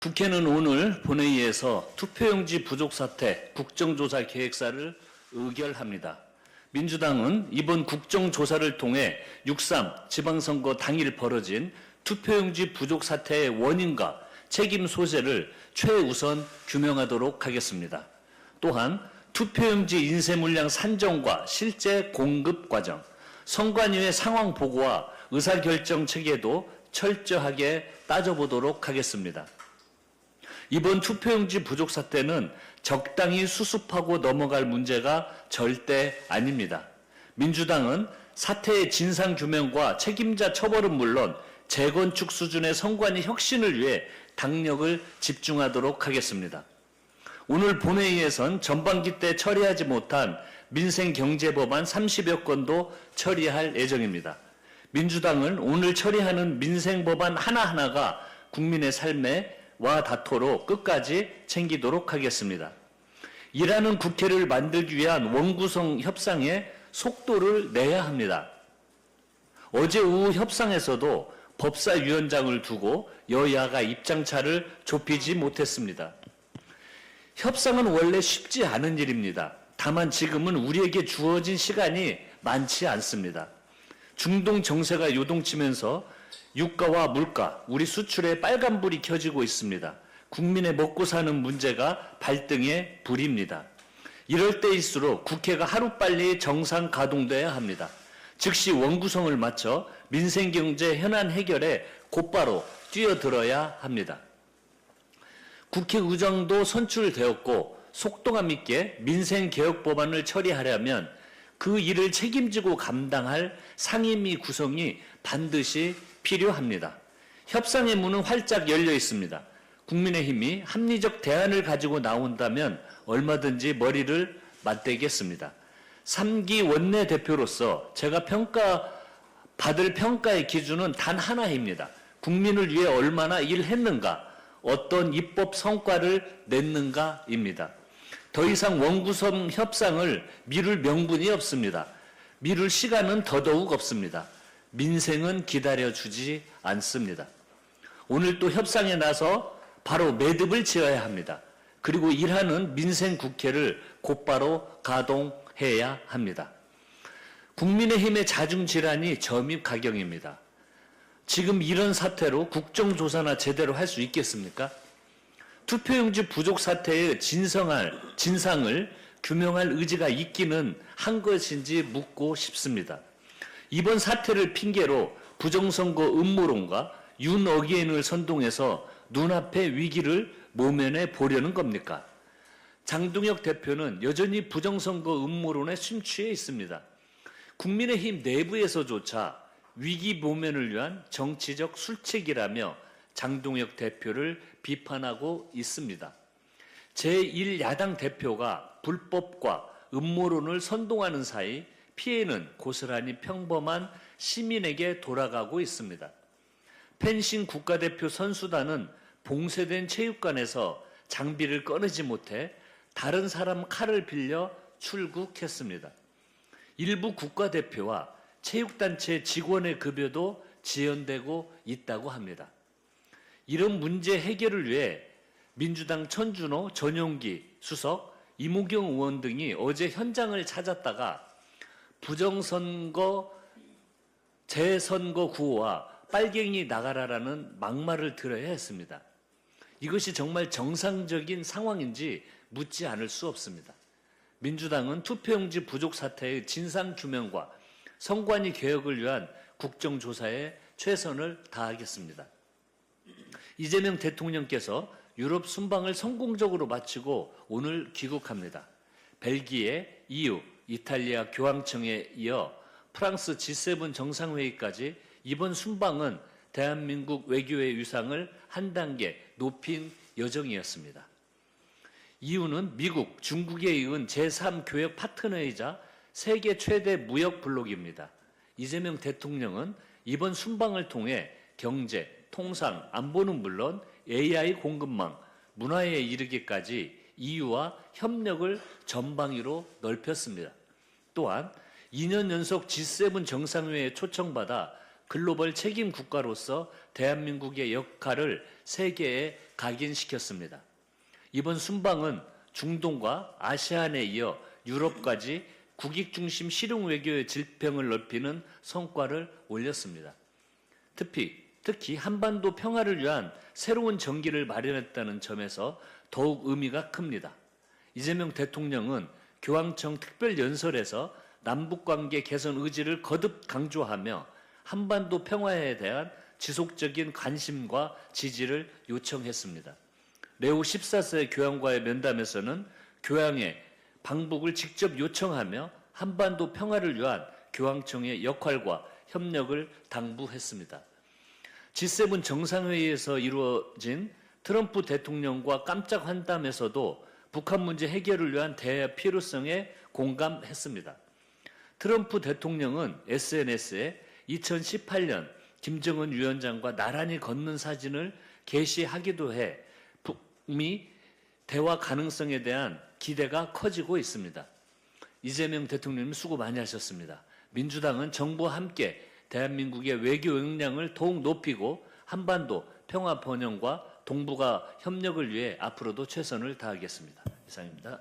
국회는 오늘 본회의에서 투표용지 부족 사태 국정조사 계획사를 의결합니다. 민주당은 이번 국정조사를 통해 6.3 지방선거 당일 벌어진 투표용지 부족 사태의 원인과 책임 소재를 최우선 규명하도록 하겠습니다. 또한 투표용지 인쇄 물량 산정과 실제 공급 과정, 선관위의 상황 보고와 의사결정 체계도 철저하게 따져보도록 하겠습니다. 이번 투표용지 부족 사태는 적당히 수습하고 넘어갈 문제가 절대 아닙니다. 민주당은 사태의 진상규명과 책임자 처벌은 물론 재건축 수준의 선관위 혁신을 위해 당력을 집중하도록 하겠습니다. 오늘 본회의에선 전반기 때 처리하지 못한 민생경제법안 30여 건도 처리할 예정입니다. 민주당은 오늘 처리하는 민생법안 하나하나가 국민의 삶에 와 다토록 끝까지 챙기도록 하겠습니다. 일하는 국회를 만들기 위한 원구성 협상에 속도를 내야 합니다. 어제 오후 협상에서도 법사위원장을 두고 여야가 입장차를 좁히지 못했습니다. 협상은 원래 쉽지 않은 일입니다. 다만 지금은 우리에게 주어진 시간이 많지 않습니다. 중동 정세가 요동치면서 유가와 물가, 우리 수출에 빨간불이 켜지고 있습니다. 국민의 먹고 사는 문제가 발등에 불입니다. 이럴 때일수록 국회가 하루빨리 정상 가동돼야 합니다. 즉시 원구성을 마쳐 민생경제 현안 해결에 곧바로 뛰어들어야 합니다. 국회 의장도 선출되었고 속도감 있게 민생개혁 법안을 처리하려면 그 일을 책임지고 감당할 상임위 구성이 반드시 필요합니다. 협상의 문은 활짝 열려 있습니다. 국민의힘이 합리적 대안을 가지고 나온다면 얼마든지 머리를 맞대겠습니다. 3기 원내대표로서 제가 받을 평가의 기준은 단 하나입니다. 국민을 위해 얼마나 일했는가, 어떤 입법 성과를 냈는가입니다. 더 이상 원구성 협상을 미룰 명분이 없습니다. 미룰 시간은 더더욱 없습니다. 민생은 기다려주지 않습니다. 오늘 또 협상에 나서 바로 매듭을 지어야 합니다. 그리고 일하는 민생국회를 곧바로 가동해야 합니다. 국민의힘의 자중질환이 점입가경입니다. 지금 이런 사태로 국정조사나 제대로 할 수 있겠습니까? 투표용지 부족 사태의 진상을 규명할 의지가 있기는 한 것인지 묻고 싶습니다. 이번 사태를 핑계로 부정선거 음모론과 윤어게인을 선동해서 눈앞의 위기를 모면해 보려는 겁니까? 장동혁 대표는 여전히 부정선거 음모론에 심취해 있습니다. 국민의힘 내부에서조차 위기 모면을 위한 정치적 술책이라며 장동혁 대표를 비판하고 있습니다. 제1야당 대표가 불법과 음모론을 선동하는 사이 피해는 고스란히 평범한 시민에게 돌아가고 있습니다. 펜싱 국가대표 선수단은 봉쇄된 체육관에서 장비를 꺼내지 못해 다른 사람 칼을 빌려 출국했습니다. 일부 국가대표와 체육단체 직원의 급여도 지연되고 있다고 합니다. 이런 문제 해결을 위해 민주당 천준호, 전용기 수석, 이무경 의원 등이 어제 현장을 찾았다가 부정선거, 재선거 구호와 빨갱이 나가라라는 막말을 들어야 했습니다. 이것이 정말 정상적인 상황인지 묻지 않을 수 없습니다. 민주당은 투표용지 부족 사태의 진상규명과 선관위 개혁을 위한 국정조사에 최선을 다하겠습니다. 이재명 대통령께서 유럽 순방을 성공적으로 마치고 오늘 귀국합니다. 벨기에, EU, 이탈리아 교황청에 이어 프랑스 G7 정상회의까지 이번 순방은 대한민국 외교의 위상을 한 단계 높인 여정이었습니다. EU는 미국, 중국에 이은 제3교역 파트너이자 세계 최대 무역 블록입니다. 이재명 대통령은 이번 순방을 통해 경제, 통상, 안보는 물론 AI 공급망, 문화에 이르기까지 EU와 협력을 전방위로 넓혔습니다. 또한 2년 연속 G7 정상회의에 초청받아 글로벌 책임 국가로서 대한민국의 역할을 세계에 각인시켰습니다. 이번 순방은 중동과 아시안에 이어 유럽까지 국익 중심 실용 외교의 질병을 넓히는 성과를 올렸습니다. 특히 한반도 평화를 위한 새로운 전기를 마련했다는 점에서 더욱 의미가 큽니다. 이재명 대통령은 교황청 특별연설에서 남북관계 개선 의지를 거듭 강조하며 한반도 평화에 대한 지속적인 관심과 지지를 요청했습니다. 레오 14세 교황과의 면담에서는 교황의 방북을 직접 요청하며 한반도 평화를 위한 교황청의 역할과 협력을 당부했습니다. G7 정상회의에서 이루어진 트럼프 대통령과 깜짝 환담에서도 북한 문제 해결을 위한 대화 필요성에 공감했습니다. 트럼프 대통령은 SNS에 2018년 김정은 위원장과 나란히 걷는 사진을 게시하기도 해 북미 대화 가능성에 대한 기대가 커지고 있습니다. 이재명 대통령님 수고 많이 하셨습니다. 민주당은 정부와 함께 대한민국의 외교 역량을 더욱 높이고 한반도 평화 번영과 동북아 협력을 위해 앞으로도 최선을 다하겠습니다. 이상입니다.